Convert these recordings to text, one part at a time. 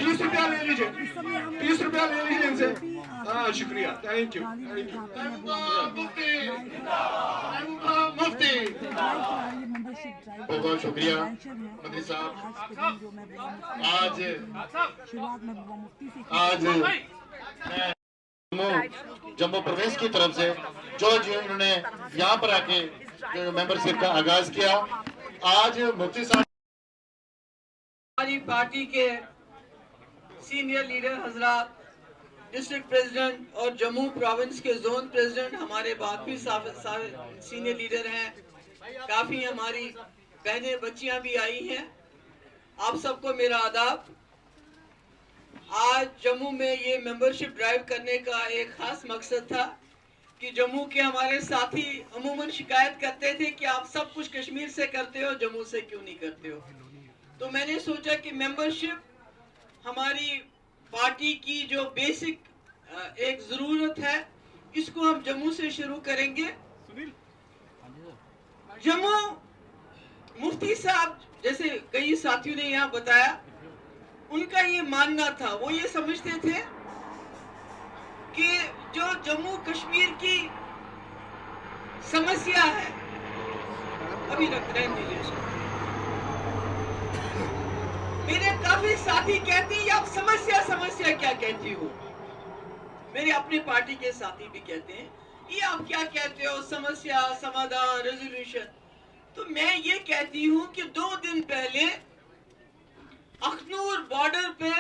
₹20 ले लीजिए, ₹20 ले लीजिए इनसे। हाँ शुक्रिया, थैंक यू। मुफ्ती बहुत बहुत शुक्रिया मंत्री साहब। आज जम्मू प्रदेश की तरफ से जो इन्होंने यहाँ पर आके जो मेंबरशिप का आगाज किया, आज मुफ्ती साहब हमारी पार्टी के सीनियर लीडर हजरात, डिस्ट्रिक्ट प्रेसिडेंट और जम्मू प्रोविंस के जोन प्रेसिडेंट हमारे बाकी सीनियर लीडर हैं, काफी हमारी बहनें बच्चियां भी आई हैं। आप सबको मेरा आदाब। आज जम्मू में ये मेंबरशिप ड्राइव करने का एक खास मकसद था कि जम्मू के हमारे साथी अमूमन शिकायत करते थे कि आप सब कुछ कश्मीर से करते हो, जम्मू से क्यों नहीं करते हो। तो मैंने सोचा कि मेंबरशिप हमारी पार्टी की जो बेसिक एक जरूरत है, इसको हम जम्मू से शुरू करेंगे। जम्मू मुफ्ती साहब जैसे कई साथियों ने यहाँ बताया, उनका ये मानना था, वो ये समझते थे कि जो जम्मू कश्मीर की समस्या है, अभी रहने दीजिए। मेरे काफी साथी कहते हैं आप समस्या क्या कहती हो। मेरे अपने पार्टी के साथी भी कहते हैं ये आप क्या कहते हो, समस्या समाधान रेजोल्यूशन। तो मैं ये कहती हूँ कि 2 दिन पहले अखनूर बॉर्डर पे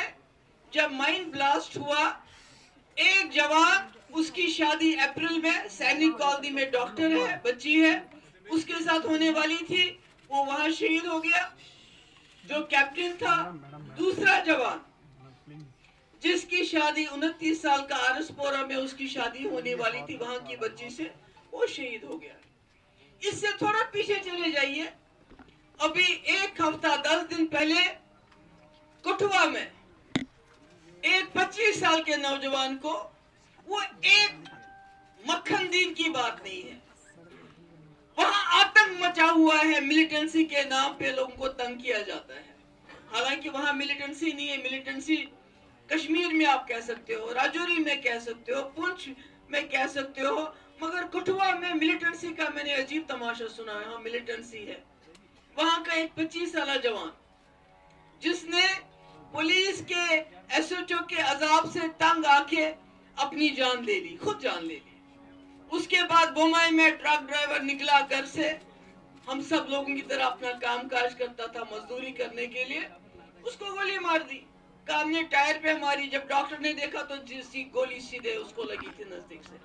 जब माइन ब्लास्ट हुआ, एक जवान, उसकी शादी अप्रैल में सैनिक कॉलोनी में डॉक्टर है, बच्ची है, उसके साथ होने वाली थी, वो वहां शहीद हो गया जो कैप्टन था। दूसरा जवान जिसकी शादी 29 साल का आरसपोरा में उसकी शादी होने वाली थी वहां की बच्ची से, वो शहीद हो गया। इससे थोड़ा पीछे चले जाइए, अभी 1 हफ्ता 10 दिन पहले कठुआ में एक 25 साल के नौजवान को, वो एक मक्खन दीन की बात नहीं है, वहां आतंक मचा हुआ है, मिलिटेंसी के नाम पे लोगों को तंग किया जाता है। हालांकि वहां मिलिटेंसी नहीं है, मिलिटेंसी कश्मीर में आप कह सकते हो, राजौरी में कह सकते हो, पुंछ में कह सकते हो, मगर कठुआ में मिलिटेंसी का मैंने अजीब तमाशा सुना है। हाँ मिलिटेंसी है। वहां का एक 25 साल जवान जिसने पुलिस के एसएचओ के अजाब से तंग आके अपनी जान ले ली, खुद जान ले ली। उसके बाद बोमाई में ट्रक ड्राइवर निकला घर से, हम सब लोगों की तरह अपना काम काज करता था मजदूरी करने के लिए, उसको गोली मार दी। काम ने टायर पे मारी, जब डॉक्टर ने देखा तो जिसकी गोली सीधे उसको लगी थी नजदीक से।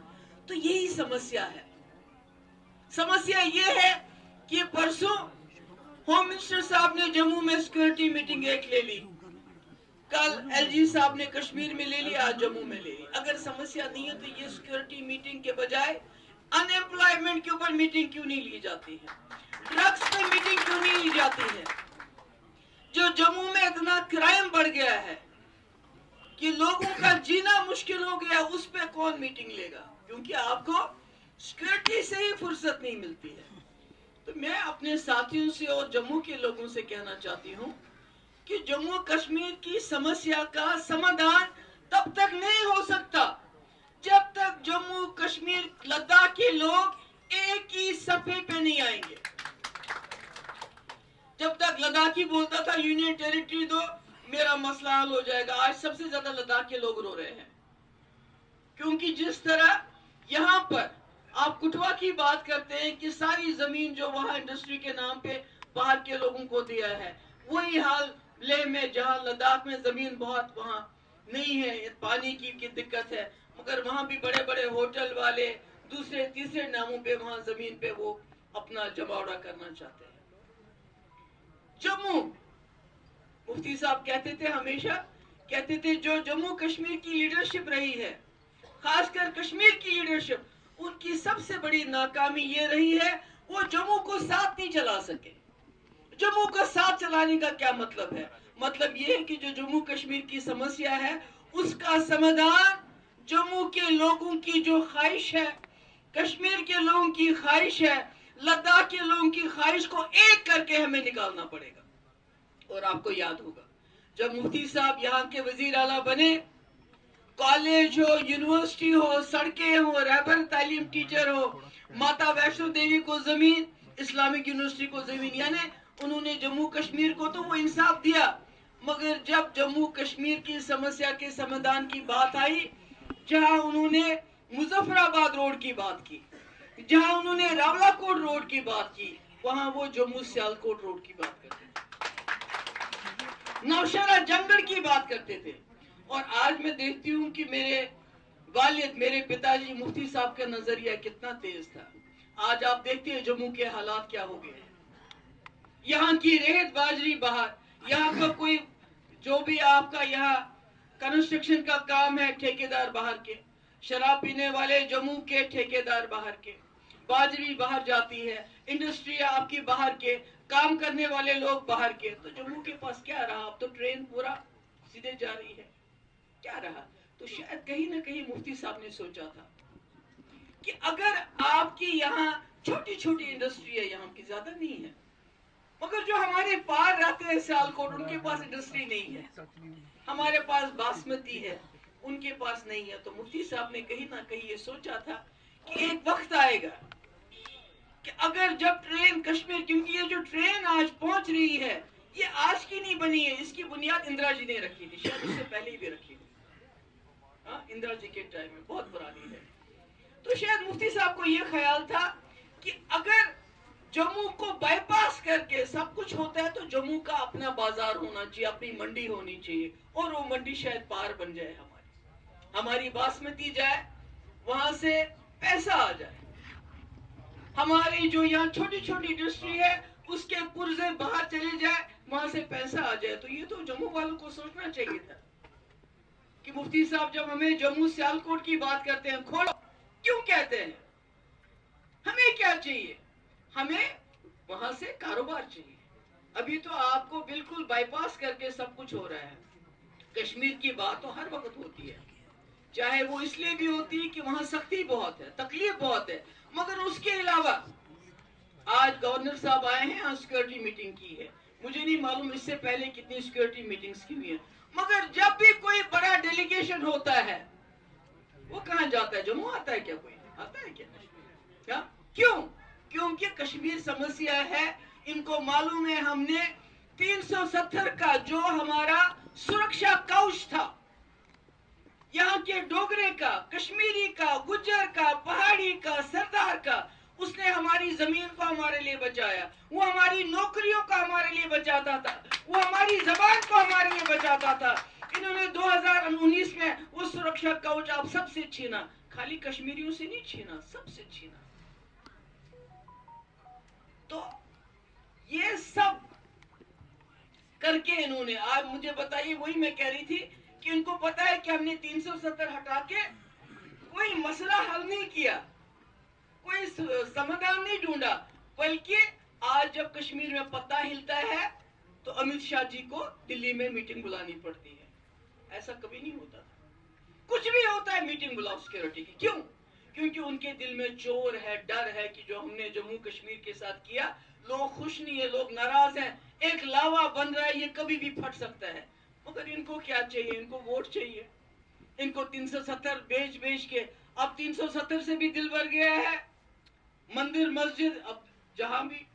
तो यही समस्या है। समस्या ये है कि परसों होम मिनिस्टर साहब ने जम्मू में सिक्योरिटी मीटिंग एक ले ली, कल एलजी साहब ने कश्मीर में ले ली, आज जम्मू में ले ली। अगर समस्या नहीं है तो ये सिक्योरिटी मीटिंग के बजाय अनएम्प्लॉयमेंट के ऊपर मीटिंग क्यों नहीं ली जाती है, ड्रग्स पे मीटिंग क्यों नहीं ली जाती है। जो जम्मू में इतना क्राइम बढ़ गया है कि लोगों का जीना मुश्किल हो गया, उस पे कौन मीटिंग लेगा, क्योंकि आपको सिक्योरिटी से ही फुर्सत नहीं मिलती है। तो मैं अपने साथियों से और जम्मू के लोगों से कहना चाहती हूँ कि जम्मू कश्मीर की समस्या का समाधान तब तक नहीं हो सकता जब तक जम्मू कश्मीर लद्दाख के लोग एक ही सफे पे नहीं आएंगे। जब तक लद्दाखी बोलता था यूनियन टेरिटरी दो, मेरा मसला हल हो जाएगा, आज सबसे ज्यादा लद्दाख के लोग रो रहे हैं। क्योंकि जिस तरह यहाँ पर आप कठुआ की बात करते हैं कि सारी जमीन जो वहाँ इंडस्ट्री के नाम पे बाहर के लोगों को दिया है, वही हाल लेह में, जहाँ लद्दाख में जमीन बहुत वहाँ नहीं है, पानी की दिक्कत है, मगर वहाँ भी बड़े बड़े होटल वाले दूसरे तीसरे नामों पे वहाँ जमीन पे वो अपना जमावड़ा करना चाहते हैं। जम्मू मुफ्ती साहब कहते थे, हमेशा कहते थे, जो जम्मू कश्मीर की लीडरशिप रही है, खासकर कश्मीर की लीडरशिप, उनकी सबसे बड़ी नाकामी ये रही है वो जम्मू को साथ नहीं चला सके। जम्मू को साथ चलाने का क्या मतलब है? मतलब ये है कि जो जम्मू कश्मीर की समस्या है उसका समाधान जम्मू के लोगों की जो ख्वाहिश है, कश्मीर के लोगों की ख्वाहिश है, लद्दाख के लोगों की ख्वाहिश को एक करके हमें निकालना पड़ेगा। और आपको याद होगा जब मुफ्ती साहब यहाँ के वजीर आला बने, कॉलेज हो, यूनिवर्सिटी हो, सड़कें हो, रहबर तालीम टीचर हो, माता वैष्णो देवी को जमीन, इस्लामिक यूनिवर्सिटी को जमीन, यानी उन्होंने जम्मू कश्मीर को तो वो इंसाफ दिया। मगर जब जम्मू कश्मीर की समस्या के समाधान की बात आई, जहां उन्होंने मुजफ्फराबाद रोड की बात की, जहां उन्होंने रावलाकोट रोड की बात की, वहां वो जम्मू सियालकोट रोड की बात करते थे, नौशहरा जंगल की बात करते थे। और आज मैं देखती हूँ कि मेरे वालिद, मेरे पिताजी मुफ्ती साहब का नजरिया कितना तेज था। आज आप देखते हैं जम्मू के हालात क्या हो गए हैं। यहाँ की रेत बाजरी बाहर, यहाँ का कोई जो भी आपका यहाँ कंस्ट्रक्शन का काम है, ठेकेदार बाहर के, शराब पीने वाले जम्मू के ठेकेदार बाहर के, बाजरी बाहर जाती है, इंडस्ट्री आपकी बाहर के, काम करने वाले लोग बाहर के, तो जम्मू के पास क्या रहा? अब तो ट्रेन पूरा सीधे जा रही है, क्या रहा? तो शायद कहीं ना कहीं मुफ्ती साहब ने सोचा था कि अगर आपकी यहाँ छोटी छोटी इंडस्ट्री है, यहाँ की ज्यादा नहीं है, मगर जो हमारे पार रहते हैं सियालकोट, उनके पास इंडस्ट्री नहीं है, हमारे पास बासमती है, उनके पास नहीं है। तो मुफ्ती साहब ने कहीं ना कहीं ये सोचा था कि एक वक्त आएगा कि अगर जब ट्रेन कश्मीर, क्योंकि ये जो ट्रेन आज पहुंच रही है, ये आज की नहीं बनी है, इसकी बुनियाद इंदिरा जी ने रखी थी, शायद उससे पहले भी रखी थी। हाँ, इंदिरा जी के टाइम में, बहुत पुरानी है। तो शायद मुफ्ती साहब को ये ख्याल था कि अगर जम्मू को बाईपास करके सब कुछ होता है, तो जम्मू का अपना बाजार होना चाहिए, अपनी मंडी होनी चाहिए, और वो मंडी शायद पार बन जाए, हमारी बासमती जाए, वहां से पैसा आ जाए, हमारी जो यहाँ छोटी छोटी इंडस्ट्री है उसके पुर्जे बाहर चले जाए, वहां से पैसा आ जाए। तो ये तो जम्मू वालों को सोचना चाहिए था कि मुफ्ती साहब जब हमें जम्मू सियालकोट की बात करते हैं, खोलो, क्यों कहते हैं? हमें क्या चाहिए? हमें वहां से कारोबार चाहिए। अभी तो आपको बिल्कुल बाईपास करके सब कुछ हो रहा है। कश्मीर की बात तो हर वक्त होती है, चाहे वो इसलिए भी होती है कि वहां सख्ती बहुत है, तकलीफ बहुत है, मगर उसके अलावा आज गवर्नर साहब आए हैं, यहाँ सिक्योरिटी मीटिंग की है, मुझे नहीं मालूम इससे पहले कितनी सिक्योरिटी मीटिंग्स की हुई है, मगर जब भी कोई बड़ा डेलीगेशन होता है, वो कहाँ जाता है? जम्मू आता है क्या? कोई आता है क्या? क्यों? क्योंकि कश्मीर समस्या है, इनको मालूम है हमने 370 का जो हमारा सुरक्षा कवच था, यहाँ के डोगरे का, कश्मीरी का, गुज्जर का, पहाड़ी का, सरदार का, उसने हमारी जमीन को हमारे लिए बचाया, वो हमारी नौकरियों का हमारे लिए बचाता था, वो हमारी जबान को हमारे लिए बचाता था। इन्होंने 2019 में वो सुरक्षा कवच आप सबसे छीना, खाली कश्मीरियों से नहीं छीना, सबसे छीना। तो ये सब करके इन्होंने, आज मुझे बताइए, वही मैं कह रही थी कि इनको पता है कि हमने 370 हटा के कोई मसला हल नहीं किया, कोई समाधान नहीं ढूंढा, बल्कि आज जब कश्मीर में पत्ता हिलता है तो अमित शाह जी को दिल्ली में मीटिंग बुलानी पड़ती है। ऐसा कभी नहीं होता था। कुछ भी होता है मीटिंग बुलाओ सिक्योरिटी की, क्यों? क्योंकि उनके दिल में चोर है, डर है कि जो हमने जम्मू कश्मीर के साथ किया, लोग खुश नहीं है, लोग नाराज हैं, एक लावा बन रहा है, ये कभी भी फट सकता है। मगर इनको क्या चाहिए? इनको वोट चाहिए। इनको 370 बेच के अब 370 से भी दिल भर गया है। मंदिर मस्जिद, अब जहां भी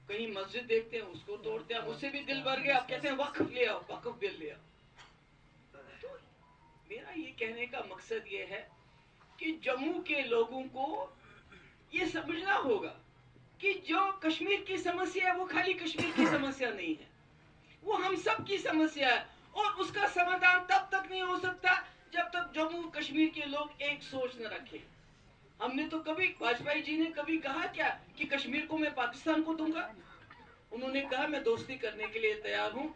कहीं मस्जिद देखते हैं उसको तोड़ते हैं, उससे भी दिल भर गया। अब कहते हैं वक्फ ले आओ, वक्फ बिल ले आओ। तो मेरा ये कहने का मकसद ये है कि जम्मू के लोगों को ये समझना होगा कि जो कश्मीर की समस्या है वो खाली कश्मीर की समस्या नहीं है, वो हम सब की समस्या है, और उसका समाधान तब तक नहीं हो सकता जब तक जम्मू कश्मीर के लोग एक सोच न रखें। हमने तो कभी, वाजपेयी जी ने कभी कहा क्या कि कश्मीर को मैं पाकिस्तान को दूंगा? उन्होंने कहा मैं दोस्ती करने के लिए तैयार हूं।